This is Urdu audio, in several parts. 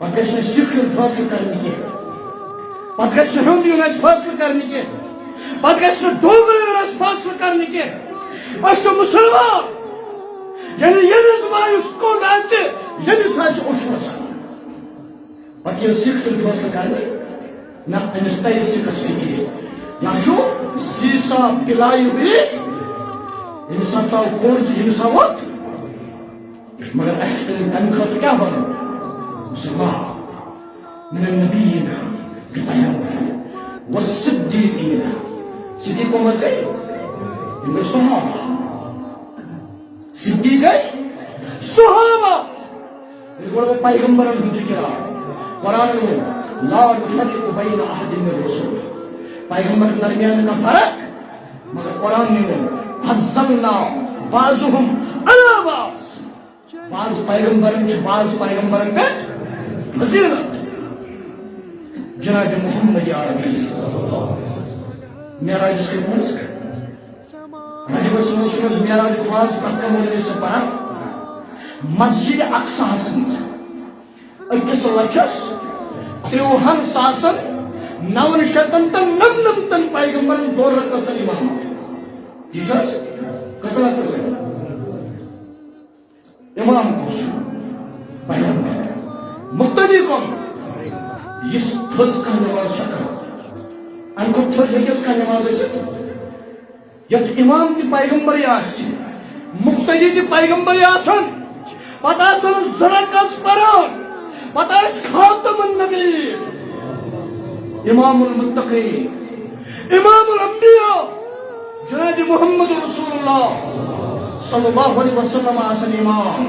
پتہ گژھِ نہٕ سِکھ یُن فٲصلہٕ کرنہٕ کینٛہہ پتہ گژھِ نہٕ ہیوٚنٛد یُن اَسہِ فٲصلہٕ کرنہٕ کینٛہہ پتہ گژھِ نہٕ ڈوگرٕ یُن اَسہِ فٲصلہٕ کرنہٕ کینٛہہ أسۍ چھِ مُسلمان یعنی ییٚمِس مایُس کوٚر آسہِ ییٚمِس آسہِ اوٚش وسان پتہٕ ییٚلہِ سِکھ یُن فٲصلہٕ کرنہٕ نہ أمِس ترِ سِکھس فِکرِ نہ چھُ سیٖسا پِلایہِ وِزِ ییٚمِس ہسا ژاو کوٚر تہٕ ییٚمِس آو ووٚت مگر اَسہِ چھُ تَمہِ خٲطرٕ کیٛاہ بنُن مسلمان من النبيين والصديقين صديق وما زي من الصحابة صديق صحابة يقول پیغمبر ہم ذکر قرآن میں لا نفرق بين أحد من الرسل پیغمبر درمیان کا فرق مگر قرآن میں فضلنا بعضهم على بعض پیغمبرن چھ بعض پیغمبرن پہ فضیلت جناب محمد عربی معراجس کے منز رجبس منز معراج خواص پتہ مولوی سے پڑھا مسجد اقصی حسن اکس لچس 53,999 پیغمبرن دور رکعت امامت تیجاز کتنا پرسن امام کس پیغمبر مقتدی کم اس تھز کا نماز شکر ان کو تھز ہکس کا نماز ہے یت امام تی پیغمبر آسی مقتدی تی پیغمبر آسن پتہ آسن زرکس پران پتہ آس خاتم النبی امام المتقین امام الانبیاء جناب محمد رسول اللہ صلی اللہ علیہ وسلم آسن امام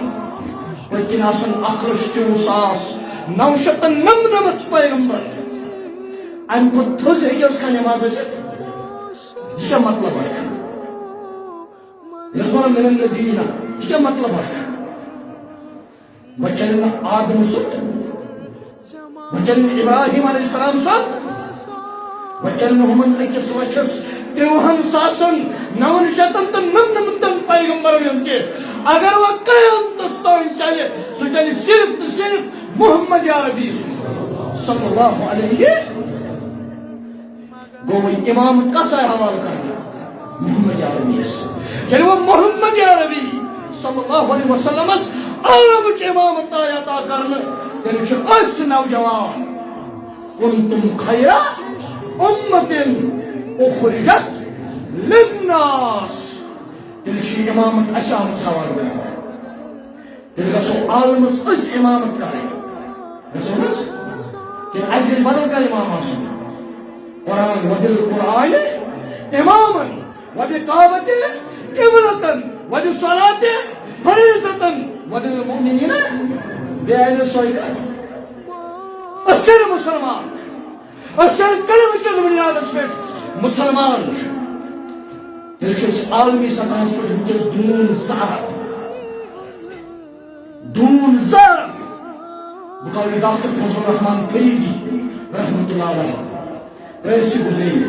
ولیکن آسن 1,999 پیغمبر ان کو تھز ہے اس کا نماز ہے اس کا مطلب ہے رضوان من النبیین اس کا مطلب ہے وچن آدم سد وچن ابراہیم علیہ السلام سد وچن محمد اکس وچس 53,999 پیغمبر کے اگر وہ قیامت تام چلے سو چلے صرف تو صرف محمد عربی صلی اللہ علیہ گو امامت کا سا حوالہ کرنا محمد عربی یعنی وہ محمد عربی صلی اللہ علیہ وسلم عرب امامت آیاتا کرنا یعنی چھو اس نوجوان کنتم خیر امت اخرجت للناس تیل چھ امامت اسامت حوالہ کرنا تیل گسو عالمس اس امامت کریں گسو نس تیل عزیز بدل کر امام آسو قرآن وبالقرآن اماما وبقامت قبلتا وبالصلاة فریضتا وبالمؤمنین بأہل سوئیدات اسر مسلمان اسر کلمہ کس بنیاد اس پہ مسلمان تیل چھ عالمی سطح اس پہ دون زہر دون زر بقول ڈاکٹر فضل الرحمن فریدی رحمت اللہ علیہ ایسی گزری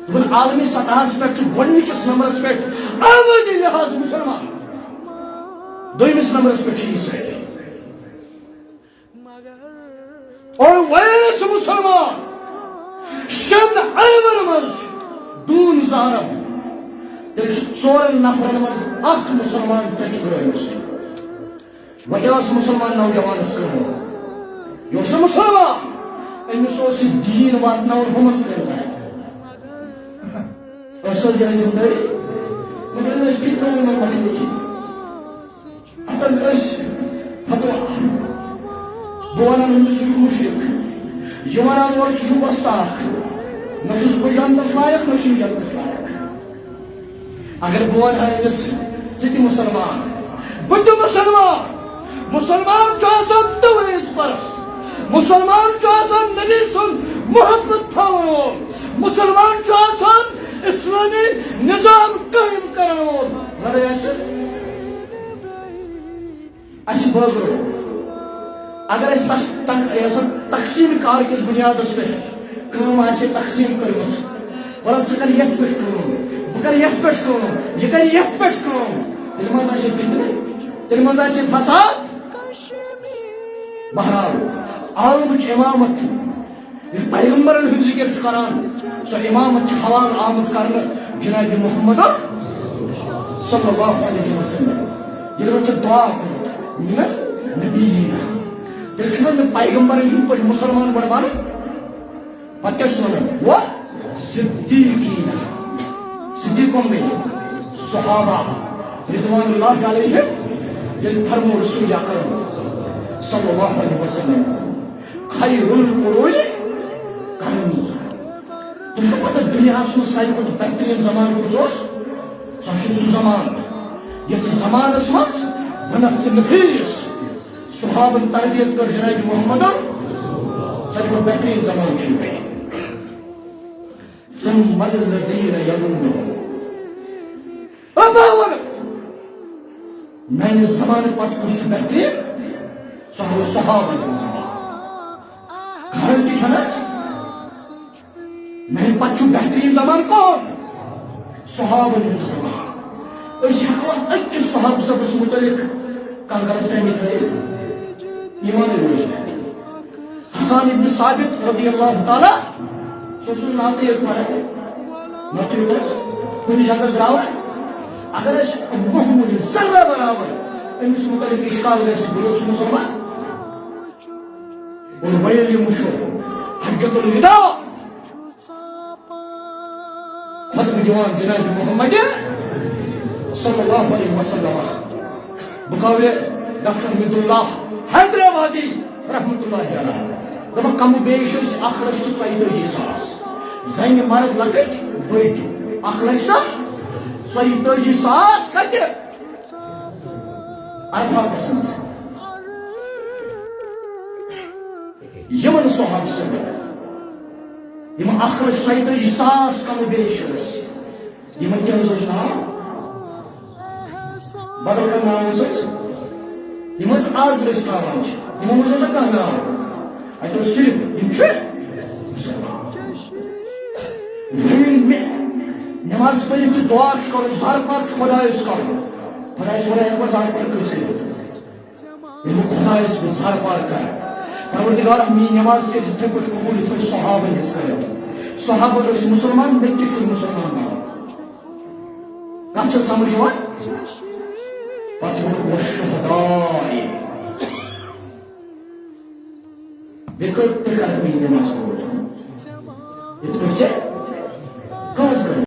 دون عالمی سطح اس پہ گونی کس نمبر اس پہ آبادی لحاظ مسلمان دویمس نمبر اس پہ عیسائی اور ویس مسلمان شن ایور مرز دون زارم ژورن نفرن مز اخ مسلمان تشکر وجاس مسلمان نوجوانس کرو یہ مسلمان امس دین واتناون ہمت کرنا اصل جائے زندگی مگر اس کی کوئی نہ پڑی اتن اس فتوا بوانا من چھ مشرک جوانا اور چھ بستاخ نشز بجانس لائق نشز جانس لائق اگر بوان ہے اس ستی مسلمان بد مسلمان مسلمان چاہسان توحید پرست مسلمان چاہسان نبی سن محبت تھاون مسلمان چاہسان اسلامی نظام قائم کرن لڑے اسی بازرو اگر اس تقسیم کار کس بنیاد اس پہ کام آسے تقسیم کرمس ورن ژٕ کر یتھ پٮ۪ٹھ کٲم بہٕ کر یتھ پٮ۪ٹھ کٲم یہِ کر یتھ پٮ۪ٹھ کٲم تیٚلہِ منٛز آسہِ فِتنہٕ تیٚلہِ منٛز آسہِ فساد بہرحال عالمچ امامت پیغمبرن ہند ذکر کران سو امامت حوال آمز کرنے جناب محمد صلی اللہ علیہ وسلم یہ دعا نبینا تیل پیغمبرن ہند پہ مسلمان بڑھان پتہ وہ صدیقین صدیقوں میں صحابہ رضوان اللہ علیہ یل فرمو رسول اکرم صلی اللہ علیہ وسلم خیر القرون قرنی تو شو پتہ دنیا میں ساروی کھۄتہٕ بہترین زمان کُس سُہ زمان یتھ زمانس مز بنت نفیس صحابن تربیت کر جناب محمد ساروی کھۄتہٕ بہترین زمان چھُ ثم الذين يلونهم میں نے زمان پتہ کس بہترین سہ صحابہ غرض کی میں پتہ بہترین زمان کون صحابہ زمان اس ہیکو اکس صحابہ صبس متعلق کان غلط فہمی تھٲیِتھ ایمان روزن حسان ابن ثابت رضی اللہ تعالی سو ناطق ناطق کن جگہ درا اگر محمود ذرہ برابر امس متعلق اشکال گھس بہت مسلمان اور ویل مشہور حجت الوداع خطب دیوان جناب محمد صلی اللہ علیہ وسلم بقول ڈاکٹر حمید اللہ حیدرآبادی رحمت اللہ علیہ دپان کم بیش 1,42,000 زن مرد لکٹ بڑ 1,42,000 کتہ عرفاتس مز یمن صحابہ سب یم 1,42,000 کم بیش یمن کیا نام بدل کا نام یم آز رس تھوان یمن کھانا نام اتو صرف نماز پڑھ دعا کر زار پار خدائس کر خدائس ونان زار پار کر خدائس زار پار کر پروردگار می نماز کے جتنے کچھ قبول تھے صحابہ نے کرے صحابہ اس مسلمان میں کچھ مسلمان نہ کچھ سمجھ ہوا پتہ وہ شہداء دیکھو تک آدمی نماز پڑھتا ہے یہ تو